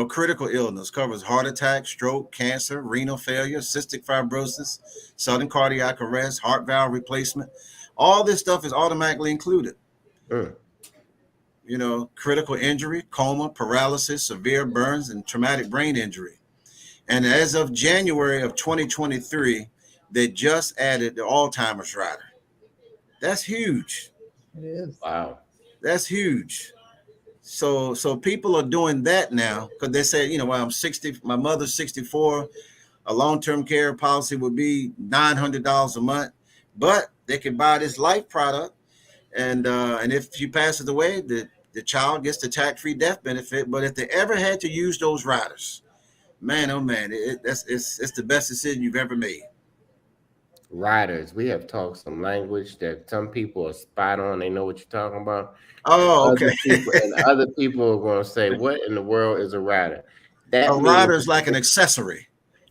critical illness covers heart attack, stroke, cancer, renal failure, cystic fibrosis, sudden cardiac arrest, heart valve replacement. All this stuff is automatically included. Critical injury, coma, paralysis, severe burns, and traumatic brain injury. And as of January of 2023, they just added the Alzheimer's rider. That's huge. It is. Wow. That's huge. So people are doing that now because they say, I'm 60, my mother's 64, a long-term care policy would be $900 a month, but they can buy this life product, and if she passes away, the child gets the tax-free death benefit. But if they ever had to use those riders, man, oh man, it's the best decision you've ever made. Riders, we have talked some language that some people are spot on. They know what you're talking about. Oh, okay. Other people are going to say, "What in the world is a rider?" A rider is like an accessory.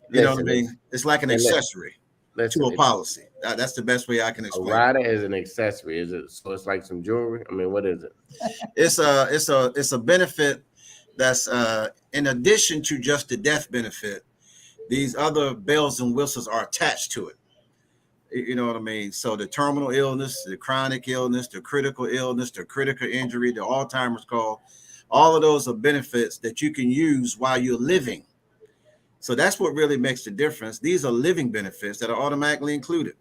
You know what I mean? It's like an accessory to a policy. That's the best way I can explain. A rider is an accessory. Is it? So it's like some jewelry. I mean, what is it? It's a benefit that's in addition to just the death benefit. These other bells and whistles are attached to it. You know what I mean? So the terminal illness, the chronic illness, the critical illness, the critical injury, the Alzheimer's call, all of those are benefits that you can use while you're living. So that's what really makes the difference. These are living benefits that are automatically included.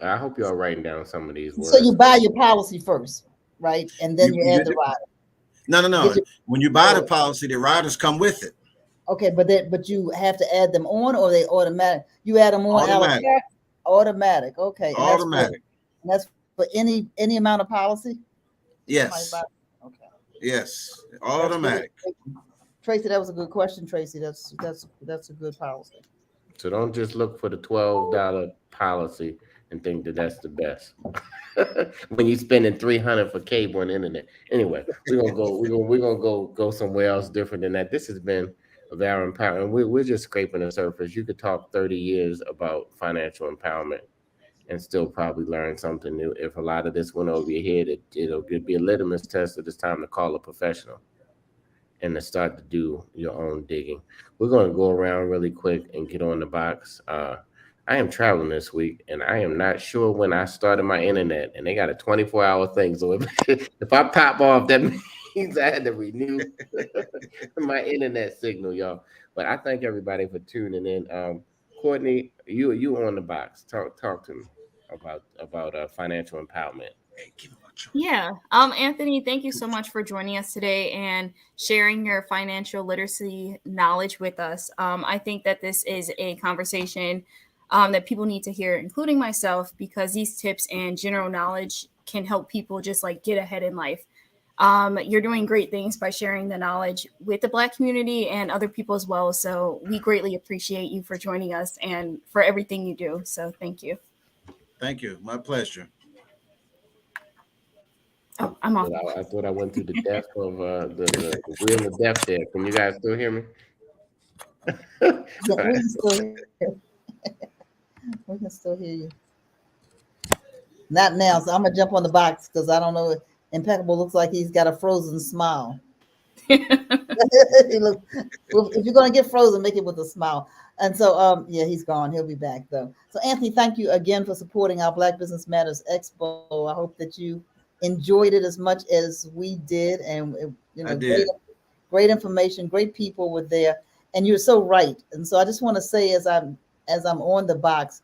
I hope you're writing down some of these words. So you buy your policy first, right? And then you add the rider. No. When you buy the policy, the riders come with it. Okay, but you have to add them on, or they automatic? You add them on. Automatic. Okay. And automatic. That's for any amount of policy? Yes. Okay. Yes. Automatic. Tracy, that was a good question, Tracy. That's a good policy. So don't just look for the $12 policy and think that that's the best. When you're spending $300 for cable and internet. Anyway, we're gonna go somewhere else different than that. This has been of our empowerment. We're just scraping the surface. You could talk 30 years about financial empowerment and still probably learn something new. If a lot of this went over your head, it'll be a litmus test that it's time to call a professional and to start to do your own digging. We're going to go around really quick and get on the box. I am traveling this week, and I am not sure when I started my internet, and they got a 24-hour thing. So if I pop off, that means I had to renew my internet signal, y'all. But I thank everybody for tuning in. Courtney, you on the box. Talk to me about financial empowerment. Hey, give him a choice. Yeah. Anthony, thank you so much for joining us today and sharing your financial literacy knowledge with us. I think that this is a conversation that people need to hear, including myself, because these tips and general knowledge can help people just like get ahead in life. You're doing great things by sharing the knowledge with the Black community and other people as well. So we greatly appreciate you for joining us and for everything you do. So thank you. Thank you. My pleasure. Oh, I'm off. I thought I went to the death of the wheel of death there. Can you guys still hear me? Yeah, we can still hear. We can still hear you. Not now, so I'm gonna jump on the box because I don't know. Impeccable looks like he's got a frozen smile. He look, well, if you're gonna get frozen, make it with a smile. And so, yeah, he's gone. He'll be back though. So, Anthony, thank you again for supporting our Black Business Matters Expo. I hope that you enjoyed it as much as we did, and you I know, did. great information, great people were there, and you're so right. And so, I just want to say, as I'm on the box,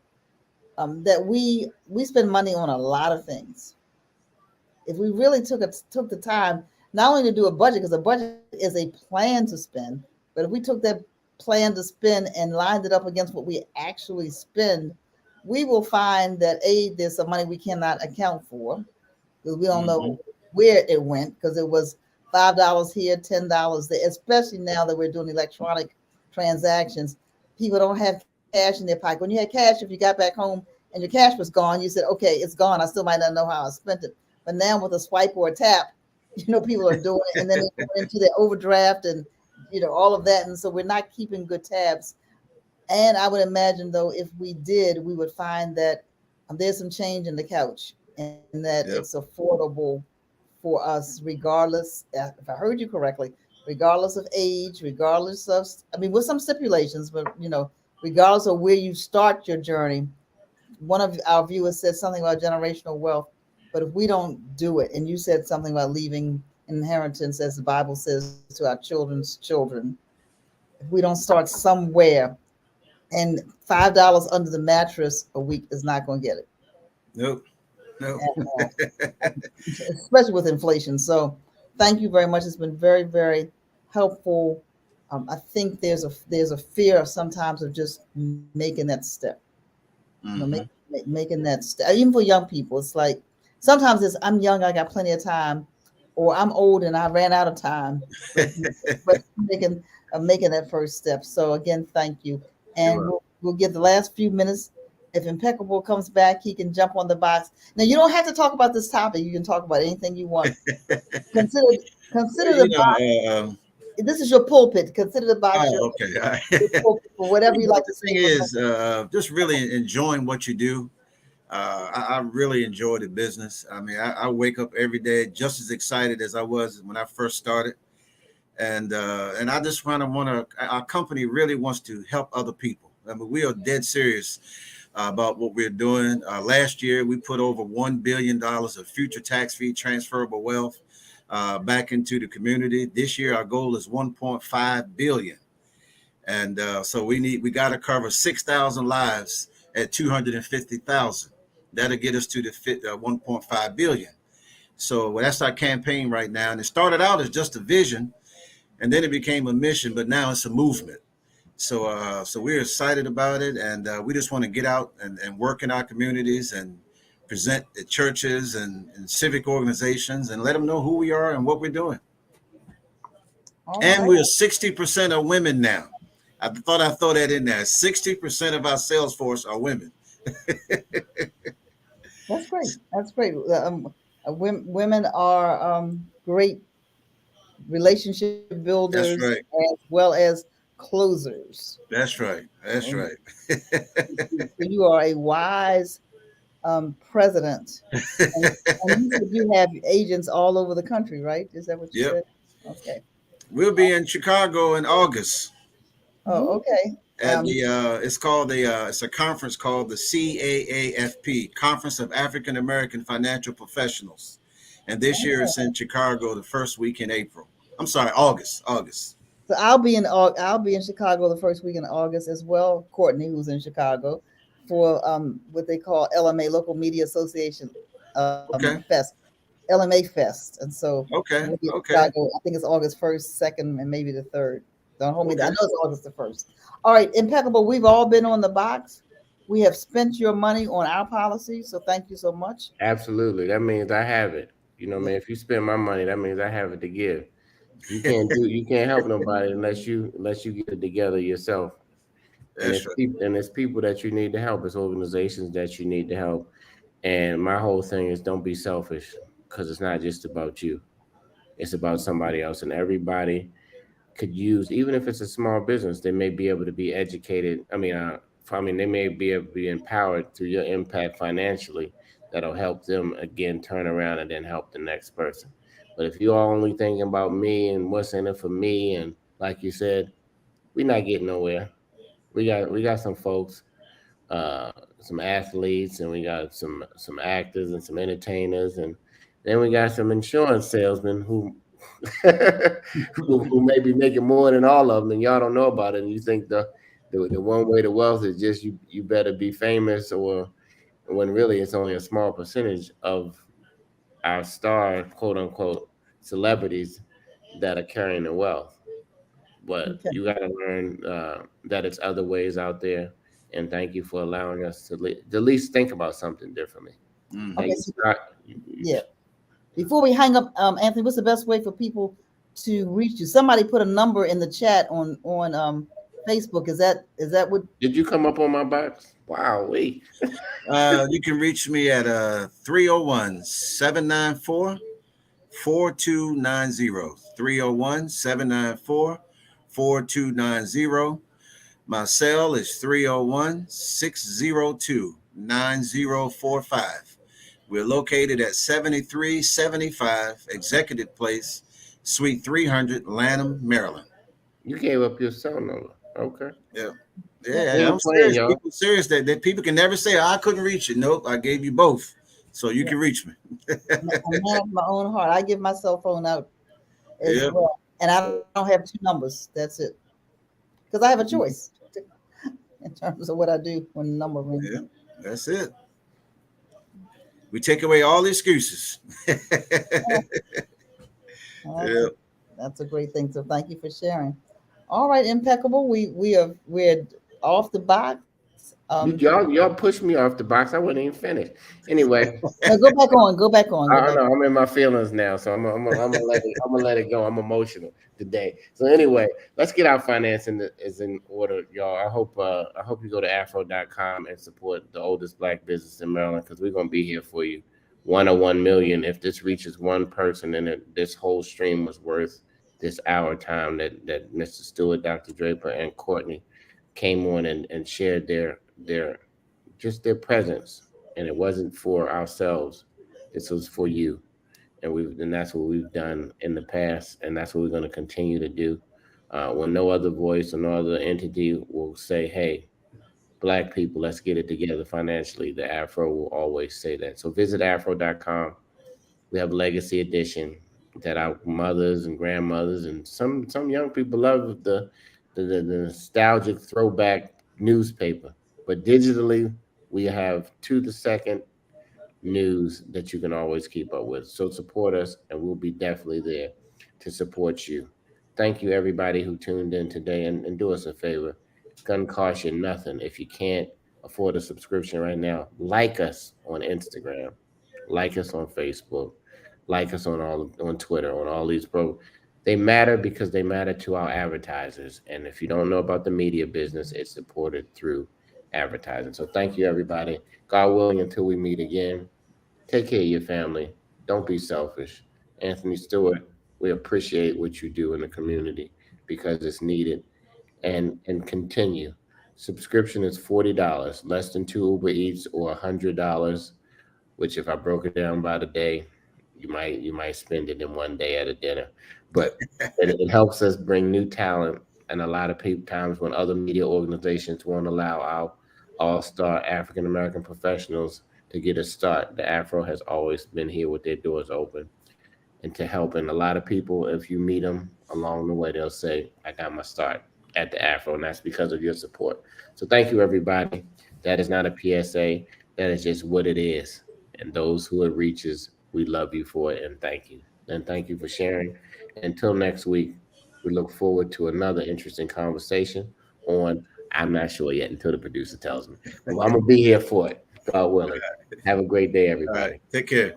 that we spend money on a lot of things. If we really took the time not only to do a budget, because a budget is a plan to spend, but if we took that plan to spend and lined it up against what we actually spend, we will find that there's some money we cannot account for because we don't know where it went, because it was $5 here, $10 there, especially now that we're doing electronic transactions. People don't have cash in their pocket. When you had cash, if you got back home and your cash was gone, you said, okay, it's gone. I still might not know how I spent it. But now with a swipe or a tap, people are doing it, and then they go into their overdraft and, all of that. And so we're not keeping good tabs. And I would imagine, though, if we did, we would find that there's some change in the couch and that it's affordable for us, regardless, if I heard you correctly, regardless of age, regardless of, with some stipulations, but, regardless of where you start your journey. One of our viewers said something about generational wealth, but if we don't do it, and you said something about leaving inheritance, as the Bible says, to our children's children, if we don't start somewhere, and $5 under the mattress a week is not going to get it. Nope. Especially with inflation. So thank you very much. It's been very, very helpful. I think there's a fear sometimes of just making that step. Making that step, even for young people. It's like sometimes it's I'm young, I got plenty of time, or I'm old and I ran out of time. But making that first step. So again, thank you. And we'll get the last few minutes. If Impeccable comes back, he can jump on the box. Now you don't have to talk about this topic. You can talk about anything you want. Consider the box. This is your pulpit. Consider the box. Okay. Your pulpit for whatever you like to say. The thing is, just really enjoying what you do. I really enjoy the business. I wake up every day just as excited as I was when I first started. And I just our company really wants to help other people. We are dead serious about what we're doing. Last year, we put over $1 billion of future tax-free transferable wealth back into the community. This year, our goal is 1.5 billion. And so we got to cover 6,000 lives at 250,000. That'll get us to the 1.5 billion. So that's our campaign right now. And it started out as just a vision, and then it became a mission, but now it's a movement. So we're excited about it, and we just want to get out and work in our communities and present at churches and civic organizations and let them know who we are and what we're doing. And we're 60% of women now. I thought I'd throw that in there. 60% of our sales force are women. That's great. That's great. Women are great relationship builders, That's right, as well as closers. That's right. So you are a wise president. And you said you have agents all over the country, right? Is that what you said? Okay. We'll be in Chicago in August. Oh, okay. At it's a conference called the CAAFP, Conference of African American Financial Professionals. And this year it's in Chicago the first week in April. I'm sorry, August. So I'll be in Chicago the first week in August as well. Courtney, who's in Chicago, for what they call LMA, Local Media Association Okay. Fest, LMA Fest, and so Okay. we'll be in Okay. Chicago. I think it's August 1st, 2nd, and maybe the 3rd. Don't hold me. I Okay. know it's August the 1st. All right, Impeccable. We've all been on the box. We have spent your money on our policy, so thank you so much. Absolutely. That means I have it. You know, Yeah. man, if you spend my money, that means I have it to give. You can't help nobody unless you get it together yourself. And That's right. it's people that you need to help. It's organizations that you need to help. And my whole thing is don't be selfish because it's not just about you. It's about somebody else. And everybody could use, even if it's a small business, they may be able to be educated. They may be able to be empowered through your impact financially. That'll help them again turn around and then help the next person. But if you're only thinking about me and what's in it for me, and like you said, we're not getting nowhere. We got some folks, some athletes, and we got some actors and some entertainers, and then we got some insurance salesmen who who may be making more than all of them, and y'all don't know about it. And you think the one way to wealth is just you better be famous, or when really it's only a small percentage of our star quote unquote celebrities that are carrying the wealth. But Okay. you got to learn that it's other ways out there. And thank you for allowing us to at least think about something differently. Mhm. And Okay. you So, start, yeah. Before we hang up, Anthony, what's the best way for people to reach you? Somebody put a number in the chat on Facebook. Is that what? did you come up on my box? Wow, wait. You can reach me at 301-794 4290. 301-794-4290. My cell is 301-602-9045. We're located at 7375 Executive Place, Suite 300, Lanham, Maryland. You gave up your cell number. Okay. Yeah. We Yeah, I'm ain't playing, serious. y'all. People serious that people can never say I couldn't reach it. Nope, I gave you both. So you Yeah, can reach me. I'm a man of my own heart. I give my cell phone out as Yeah. well, and I don't have two numbers. That's it, because I have a choice in terms of what I do when the number rings. Yeah. That's it. We take away all the excuses. Well, Yeah. that's a great thing. So thank you for sharing. All right, Impeccable. We're off the box. Y'all pushed me off the box. I wasn't even finished. Anyway, No, go back on. Go back on. I Go don't back. know. I'm in my feelings now, so I'm gonna let it go. I'm emotional today. So anyway, let's get our financing is in order, y'all. I hope you go to afro.com and support the oldest black business in Maryland, because we're gonna be here for you. 101 million. If this reaches one person, then this whole stream was worth this hour time that Mr. Stewart, Dr. Draper, and Courtney came on and shared their just their presence. And it wasn't for ourselves. This was for you. And that's what we've done in the past, and that's what we're going to continue to do. When no other voice or no other entity will say, "Hey, black people, let's get it together financially," the Afro will always say that. So visit afro.com. We have Legacy Edition that our mothers and grandmothers and some young people love the nostalgic throwback newspaper. But digitally, we have to the second news that you can always keep up with. So support us, and we'll be definitely there to support you. Thank you, everybody who tuned in today, and do us a favor. It's gonna cost you nothing. If you can't afford a subscription right now, like us on Instagram, like us on Facebook, like us on Twitter, on all these they matter because they matter to our advertisers. And if you don't know about the media business, it's supported through advertising. So thank you, everybody. God willing, until we meet again, take care of your family. Don't be selfish. Anthony Stewart, we appreciate what you do in the community because it's needed. And continue. Subscription is $40, less than two Uber Eats, or $100, which if I broke it down by the day, you might spend it in one day at a dinner. But it helps us bring new talent. And a lot of people times when other media organizations won't allow our all-star African American professionals to get a start, the Afro has always been here with their doors open. and to help. And a lot of people, if you meet them along the way, they'll say, I got my start at the Afro, and that's because of your support. So thank you, everybody. That is not a PSA. That is just what it is. And those who it reaches, we love you for it, and thank you. And thank you for sharing. Until next week, we look forward to another interesting conversation on, I'm not sure yet until the producer tells me. But I'm going to be here for it, God willing. Have a great day, All everybody. right. Take care.